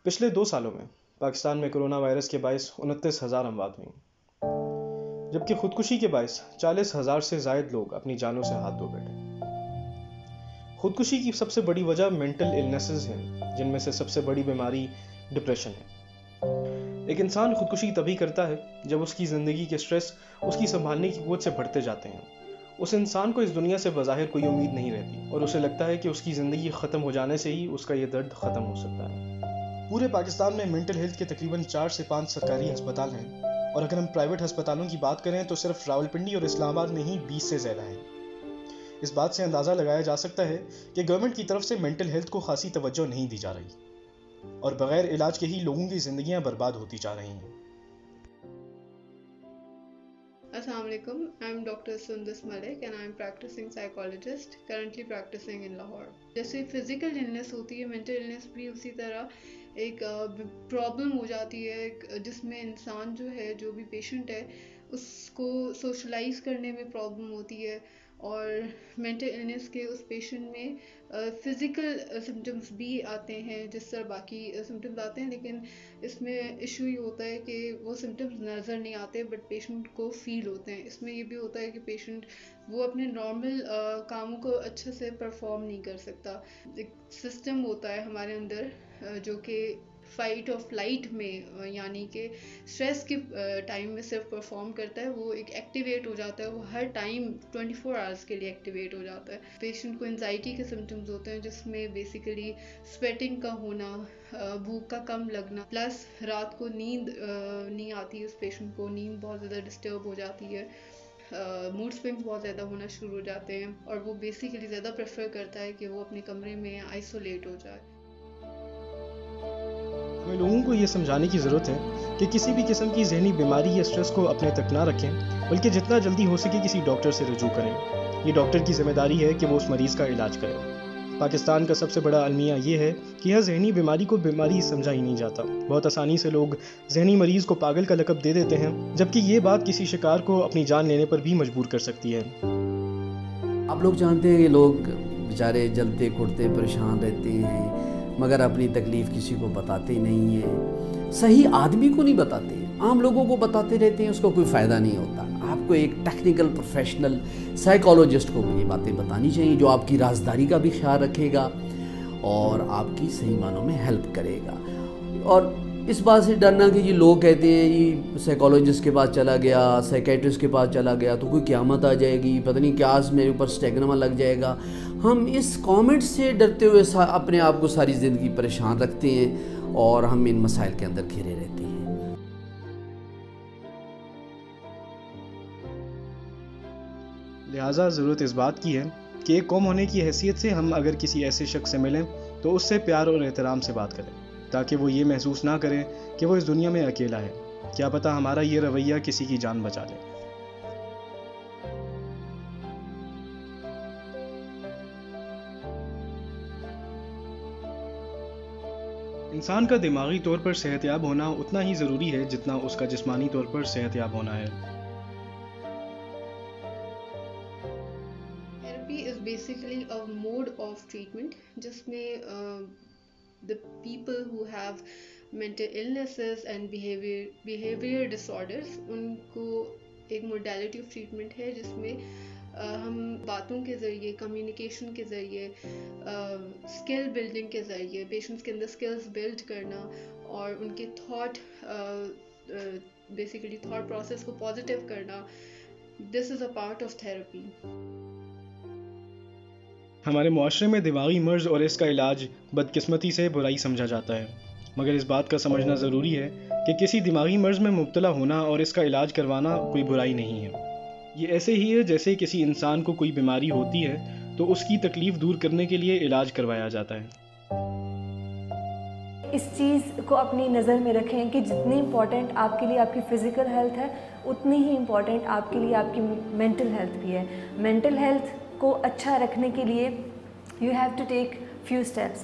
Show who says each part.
Speaker 1: پچھلے 2 سالوں میں پاکستان میں کرونا وائرس کے باعث 29,000 اموات ہوئیں، جبکہ خودکشی کے باعث 40,000 سے زائد لوگ اپنی جانوں سے ہاتھ دھو بیٹھے۔ خودکشی کی سب سے بڑی وجہ مینٹل النیسز ہیں، جن میں سے سب سے بڑی بیماری ڈپریشن ہے۔ ایک انسان خودکشی تبھی کرتا ہے جب اس کی زندگی کے سٹریس اس کی سنبھالنے کی قوت سے بڑھتے جاتے ہیں۔ اس انسان کو اس دنیا سے بظاہر کوئی امید نہیں رہتی اور اسے لگتا ہے کہ اس کی زندگی ختم ہو جانے سے ہی اس کا یہ درد ختم ہو سکتا ہے۔ پورے پاکستان میں مینٹل ہیلتھ کے تقریباً 4 سے 5 سرکاری ہسپتال ہیں، اور اگر ہم پرائیویٹ ہسپتالوں کی بات کریں تو صرف راولپنڈی اور اسلام آباد میں ہی 20 سے زیادہ ہیں۔ اس بات سے اندازہ لگایا جا سکتا ہے کہ گورنمنٹ کی طرف سے مینٹل ہیلتھ کو خاصی توجہ نہیں دی جا رہی، اور بغیر علاج کے ہی لوگوں کی زندگیاں برباد ہوتی جا رہی ہیں۔
Speaker 2: السلام علیکم، آئی am doctor Sundus Malik and I am practising psychologist, currently practising in Lahore. جیسے فزیکل النیس ہوتی ہے، مینٹل النیس بھی اسی طرح ایک پرابلم ہو جاتی ہے جس میں انسان جو بھی پیشنٹ ہے اس کو سوشلائز کرنے میں پرابلم ہوتی ہے، اور مینٹل النیس کے اس پیشنٹ میں فزیکل سمٹمز بھی آتے ہیں جس طرح باقی سمٹمز آتے ہیں، لیکن اس میں ایشو یہ ہوتا ہے کہ وہ سمٹمز نظر نہیں آتے بٹ پیشنٹ کو فیل ہوتے ہیں۔ اس میں یہ بھی ہوتا ہے کہ پیشنٹ وہ اپنے نارمل کاموں کو اچھے سے پرفارم نہیں کر سکتا۔ ایک سسٹم ہوتا ہے ہمارے اندر جو کہ فائٹ اور فلائٹ میں، یعنی کہ اسٹریس کے ٹائم میں صرف پرفارم کرتا ہے، وہ ایک ایکٹیویٹ ہو جاتا ہے، وہ ہر ٹائم 24 آورس کے لیے ایکٹیویٹ ہو جاتا ہے۔ پیشنٹ کو انزائٹی کے سمٹمز ہوتے ہیں جس میں بیسیکلی سویٹنگ کا ہونا، بھوک کا کم لگنا، پلس رات کو نیند نہیں آتی، اس پیشنٹ کو نیند بہت زیادہ ڈسٹرب ہو جاتی ہے، موڈ سوئنگز بہت زیادہ ہونا شروع ہو جاتے ہیں، اور وہ بیسیکلی زیادہ پریفر کرتا ہے کہ وہ اپنے کمرے میں آئسولیٹ ہو جائے۔
Speaker 1: ہمیں لوگوں کو یہ سمجھانے کی ضرورت ہے کہ کسی بھی قسم کی ذہنی بیماری یا سٹریس کو اپنے تک نہ رکھیں، بلکہ جتنا جلدی ہو سکے کسی ڈاکٹر سے رجوع کریں۔ یہ ڈاکٹر کی ذمہ داری ہے کہ وہ اس مریض کا علاج کرے۔ پاکستان کا سب سے بڑا المیہ یہ ہے کہ یہاں ذہنی بیماری کو بیماری سمجھا ہی نہیں جاتا۔ بہت آسانی سے لوگ ذہنی مریض کو پاگل کا لقب دے دیتے ہیں، جبکہ یہ بات کسی شکار کو اپنی جان لینے پر بھی مجبور کر سکتی ہے۔
Speaker 3: آپ لوگ جانتے ہیں کہ لوگ بیچارے جلتے کڑتے پریشان رہتے ہیں، مگر اپنی تکلیف کسی کو بتاتے نہیں ہیں، صحیح آدمی کو نہیں بتاتے، عام لوگوں کو بتاتے رہتے ہیں، اس کو کوئی فائدہ نہیں ہوتا۔ آپ کو ایک ٹیکنیکل پروفیشنل سائیکالوجسٹ کو یہ باتیں بتانی چاہیے جو آپ کی رازداری کا بھی خیال رکھے گا اور آپ کی صحیح معنوں میں ہیلپ کرے گا۔ اور اس بات سے ڈرنا کہ یہ لوگ کہتے ہیں یہ سائیکالوجسٹ کے پاس چلا گیا، سائیکیٹرسٹ کے پاس چلا گیا تو کوئی قیامت آ جائے گی، پتہ نہیں کیا میرے اوپر اسٹیگنما لگ جائے گا، ہم اس کامنٹ سے ڈرتے ہوئے اپنے آپ کو ساری زندگی پریشان رکھتے ہیں اور ہم ان مسائل کے اندر گھرے رہتے ہیں۔
Speaker 1: لہٰذا ضرورت اس بات کی ہے کہ ایک قوم ہونے کی حیثیت سے ہم اگر کسی ایسے شخص سے ملیں تو اس سے پیار اور احترام سے بات کریں، تاکہ وہ یہ محسوس نہ کرے کہ وہ اس دنیا میں اکیلا ہے۔ کیا پتہ ہمارا یہ رویہ کسی کی جان بچا لے۔ انسان کا دماغی طور پر صحت یاب ہونا اتنا ہی ضروری ہے جتنا اس کا جسمانی طور پر صحت یاب ہونا ہے۔
Speaker 2: Therapy is basically a mode of treatment جس میں the people who have mental illnesses and behavior disorders ان کو ایک modality of treatment ہے جس میں ہم باتوں کے ذریعے، کمیونیکیشن کے ذریعے، اسکل بلڈنگ کے ذریعے پیشنٹس کے اندر اسکلز بلڈ کرنا اور ان کے بیسیکلی تھاٹ پروسیس کو پازیٹیو کرنا، دس از اے پارٹ آف تھراپی۔
Speaker 1: ہمارے معاشرے میں دماغی مرض اور اس کا علاج بدقسمتی سے برائی سمجھا جاتا ہے، مگر اس بات کا سمجھنا ضروری ہے کہ کسی دماغی مرض میں مبتلا ہونا اور اس کا علاج کروانا کوئی برائی نہیں ہے۔ یہ ایسے ہی ہے جیسے کسی انسان کو کوئی بیماری ہوتی ہے تو اس کی تکلیف دور کرنے کے لیے علاج کروایا جاتا ہے۔
Speaker 4: اس چیز کو اپنی نظر میں رکھیں کہ جتنی امپورٹنٹ آپ کے لیے آپ کی فزیکل ہیلتھ ہے اتنی ہی امپورٹنٹ آپ کے لیے آپ کی مینٹل ہیلتھ بھی ہے۔ مینٹل ہیلتھ کو اچھا رکھنے کے لیے you have to take few steps.